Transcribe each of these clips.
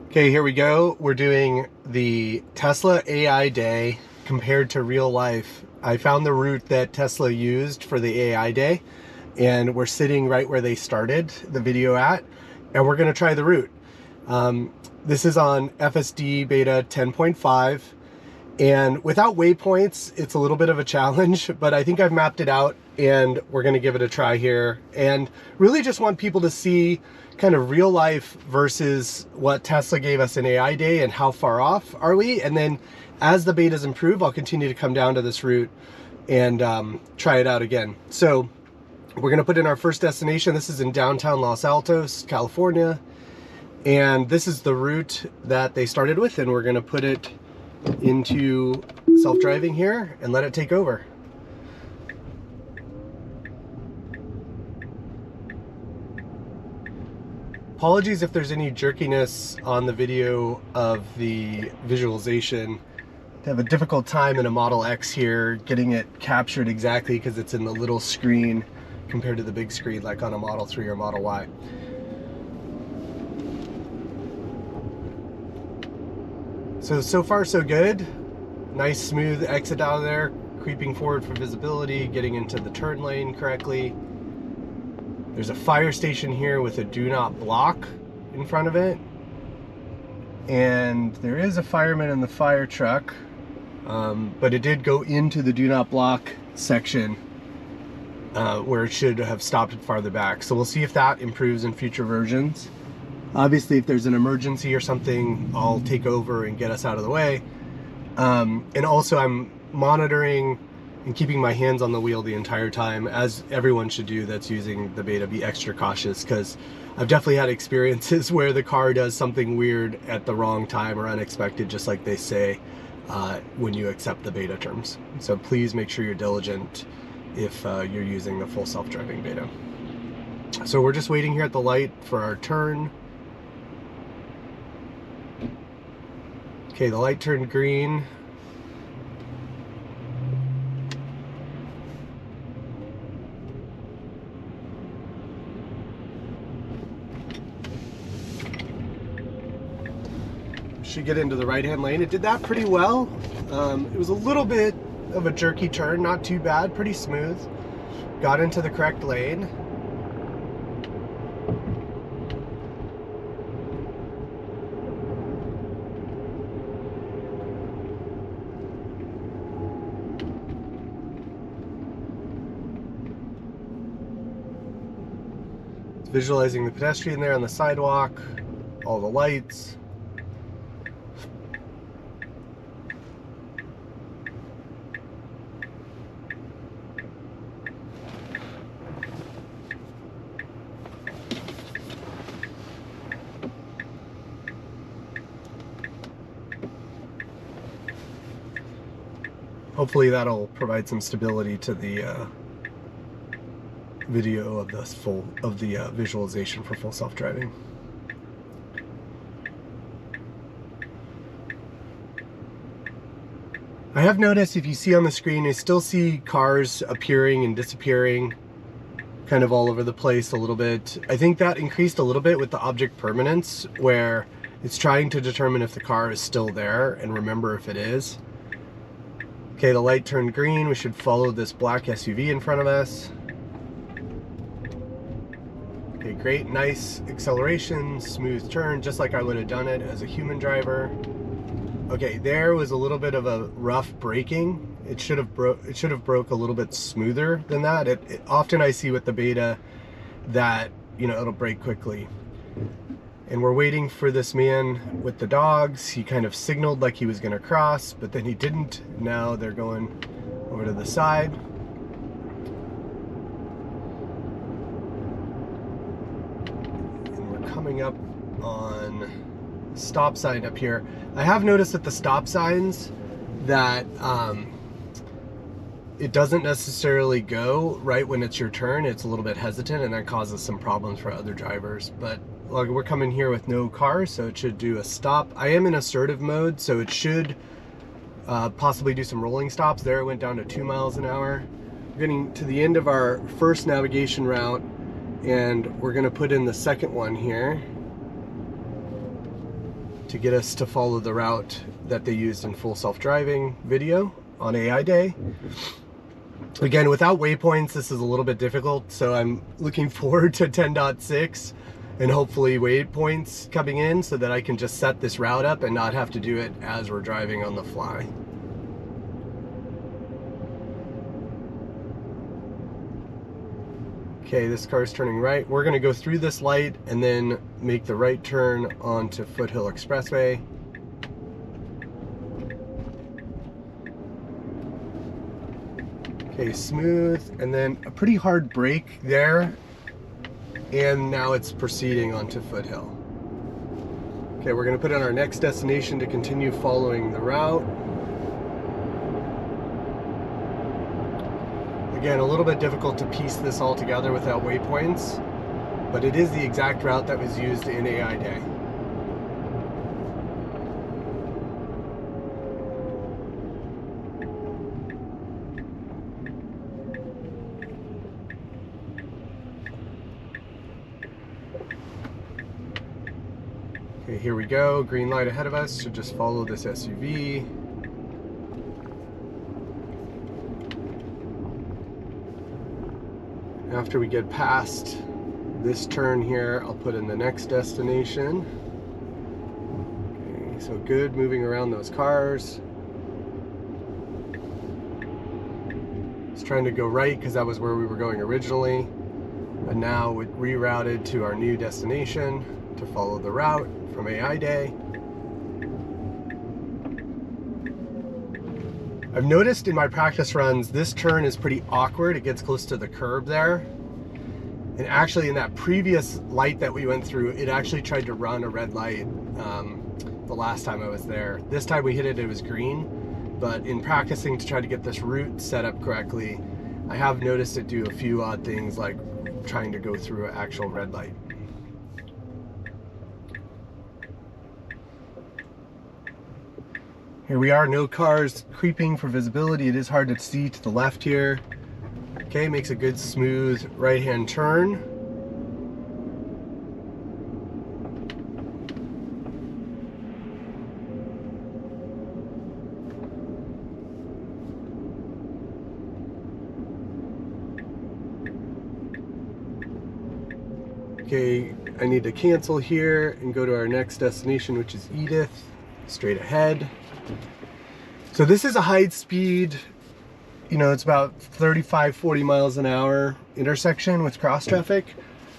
Okay, here we go. We're doing the Tesla AIDay compared to real life. I found the route that Tesla used for the AIDay, and we're sitting right where they started the video at, and we're gonna try the route. This is on FSD beta 10.5, and without waypoints, it's a little bit of a challenge, but I think I've mapped it out, and we're gonna give it a try here, and really just want people to see kind of real life versus what Tesla gave us in AIDay and how far off are we. And then as the betas improve, I'll continue to come down to this route and try it out again. So we're gonna put in our first destination. This is in downtown Los Altos, California. And this is the route that they started with, and we're gonna put it into self-driving here and let it take over. Apologies if there's any jerkiness on the video of the visualization. I have a difficult time in a Model X here getting it captured exactly because it's in the little screen compared to the big screen like on a Model 3 or Model Y. So far so good. Nice smooth exit out of there, creeping forward for visibility, getting into the turn lane correctly. There's a fire station here with a do not block in front of it. And there is a fireman in the fire truck, but it did go into the do not block section where it should have stopped it farther back. So we'll see if that improves in future versions. Obviously, if there's an emergency or something, I'll take over and get us out of the way. And also I'm monitoring and keeping my hands on the wheel the entire time, as everyone should do that's using the beta. Be extra cautious, because I've definitely had experiences where the car does something weird at the wrong time or unexpected, just like they say when you accept the beta terms. So please make sure you're diligent if you're using the full self-driving beta. So we're just waiting here at the light for our turn. Okay, the light turned green. Should get into the right-hand lane. It did that pretty well. It was a little bit of a jerky turn, not too bad, pretty smooth. Got into the correct lane. It's visualizing the pedestrian there on the sidewalk, all the lights. Hopefully that'll provide some stability to the video of the visualization for full self-driving. I have noticed, if you see on the screen, I still see cars appearing and disappearing kind of all over the place a little bit. I think that increased a little bit with the object permanence, where it's trying to determine if the car is still there and remember if it is. Okay, the light turned green. We should follow this black SUV in front of us. Okay, great, nice acceleration, smooth turn, just like I would have done it as a human driver. Okay, there was a little bit of a rough braking. It should have broke a little bit smoother than that. Often I see with the beta that, you know, it'll brake quickly. And we're waiting for this man with the dogs. He kind of signaled like he was gonna cross, but then he didn't. Now they're going over to the side. And we're coming up on stop sign up here. I have noticed at the stop signs that it doesn't necessarily go right when it's your turn. It's a little bit hesitant, and that causes some problems for other drivers. But like, we're coming here with no cars, so it should do a stop. I am in assertive mode, so it should possibly do some rolling stops. There it went down to 2 miles an hour. We're getting to the end of our first navigation route, And we're gonna put in the second one here to get us to follow the route that they used in Full Self-Driving video on AIDay. Again, without waypoints, this is a little bit difficult, so I'm looking forward to 10.6 and hopefully waypoints coming in so that I can just set this route up and not have to do it as we're driving on the fly. Okay, this car's turning right. We're gonna go through this light and then make the right turn onto Foothill Expressway. Okay, smooth, and then a pretty hard brake there. And now it's proceeding onto Foothill. Okay, we're gonna put in our next destination to continue following the route. Again, a little bit difficult to piece this all together without waypoints, but it is the exact route that was used in AIDay. Okay, here we go. Green light ahead of us, so just follow this SUV. After we get past this turn here, I'll put in the next destination. Okay, so good moving around those cars. It's trying to go right because that was where we were going originally. And now we rerouted to our new destination to follow the route from AIDay. I've noticed in my practice runs, this turn is pretty awkward. It gets close to the curb there. And actually in that previous light that we went through, it actually tried to run a red light the last time I was there. This time we hit it, it was green. But in practicing to try to get this route set up correctly, I have noticed it do a few odd things like trying to go through an actual red light. Here we are, no cars creeping for visibility. It is hard to see to the left here. Okay, makes a good smooth right-hand turn. Okay, I need to cancel here and go to our next destination, which is Edith, straight ahead. So this is a high speed, you know, it's about 35, 40 miles an hour intersection with cross traffic.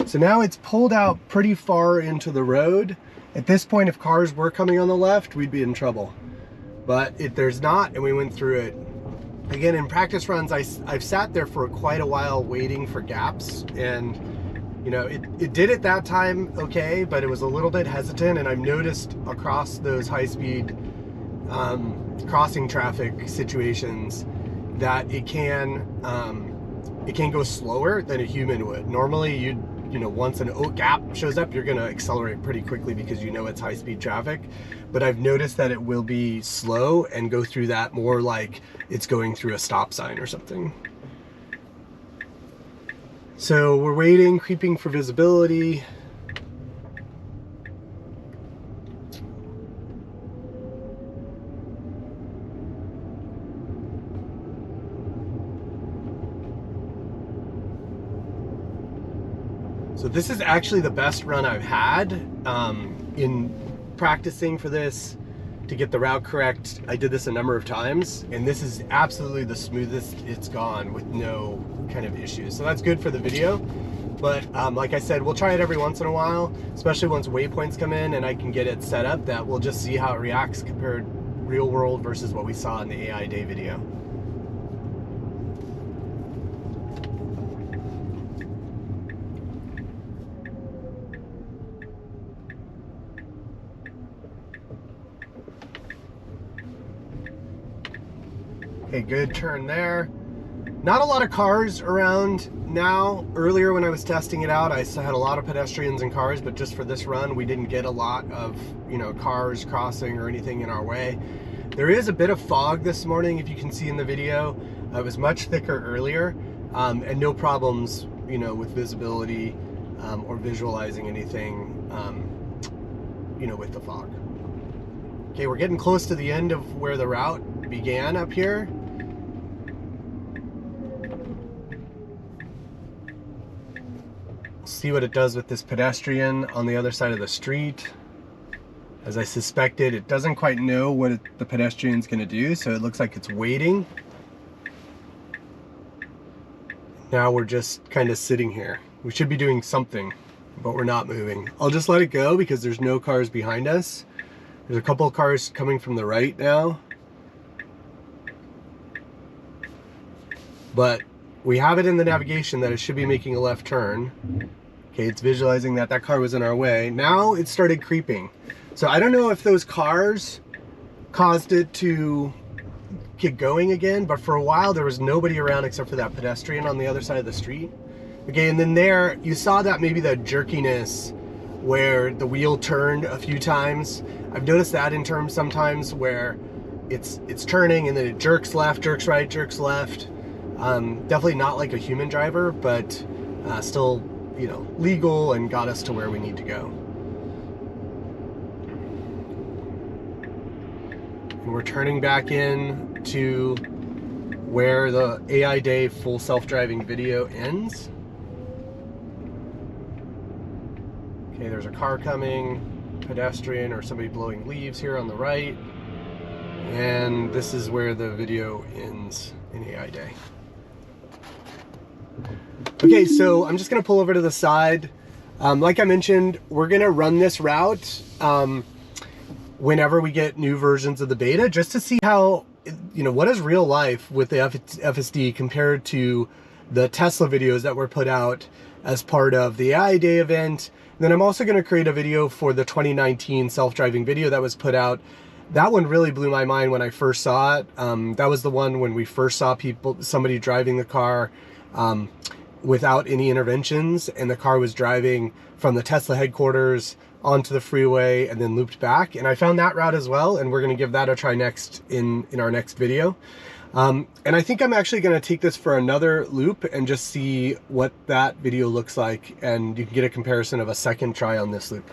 So now it's pulled out pretty far into the road. At this point, if cars were coming on the left, we'd be in trouble. But if there's not, and we went through it. Again, in practice runs, I've sat there for quite a while waiting for gaps, and you know, it did at that time okay, but it was a little bit hesitant, and I've noticed across those high-speed crossing traffic situations that it can go slower than a human would. Normally, you know, once an gap shows up, you're gonna accelerate pretty quickly because you know it's high-speed traffic. But I've noticed that it will be slow and go through that more like it's going through a stop sign or something. So we're waiting, creeping for visibility. So this is actually the best run I've had in practicing for this to get the route correct. I did this a number of times, and this is absolutely the smoothest it's gone with no kind of issues. So that's good for the video. But like I said, we'll try it every once in a while, especially once waypoints come in and I can get it set up, that we'll just see how it reacts compared real world versus what we saw in the AIDay video. Okay, good turn there. Not a lot of cars around now. Earlier when I was testing it out, I had a lot of pedestrians and cars, but just for this run, we didn't get a lot of, you know, cars crossing or anything in our way. There is a bit of fog this morning, if you can see in the video. It was much thicker earlier, and no problems, you know, with visibility or visualizing anything, you know, with the fog. Okay, we're getting close to the end of where the route began up here. See what it does with this pedestrian on the other side of the street. As I suspected, it doesn't quite know what the pedestrian's going to do, so it looks like it's waiting. Now we're just kind of sitting here. We should be doing something, but we're not moving. I'll just let it go because there's no cars behind us. There's a couple of cars coming from the right now. But we have it in the navigation that it should be making a left turn. Okay, it's visualizing that that car was in our way. Now it started creeping. So I don't know if those cars caused it to get going again, but for a while there was nobody around except for that pedestrian on the other side of the street. Okay, and then there you saw that maybe the jerkiness where the wheel turned a few times. I've noticed that in terms sometimes where it's turning and then it jerks left, jerks right, jerks left. Definitely not like a human driver, but still, you know, legal and got us to where we need to go. And we're turning back in to where the AIDay full self-driving video ends. Okay, there's a car coming, pedestrian or somebody blowing leaves here on the right. And this is where the video ends in AIDay. Okay, so I'm just gonna pull over to the side. Like I mentioned, we're gonna run this route whenever we get new versions of the beta, just to see how, you know, what is real life with the FSD compared to the Tesla videos that were put out as part of the AIDay event. And then I'm also gonna create a video for the 2019 self-driving video that was put out. That one really blew my mind when I first saw it. That was the one when we first saw somebody driving the car without any interventions, and the car was driving from the Tesla headquarters onto the freeway and then looped back. And I found that route as well, and we're gonna give that a try next in our next video. And I think I'm actually gonna take this for another loop and just see what that video looks like, and you can get a comparison of a second try on this loop.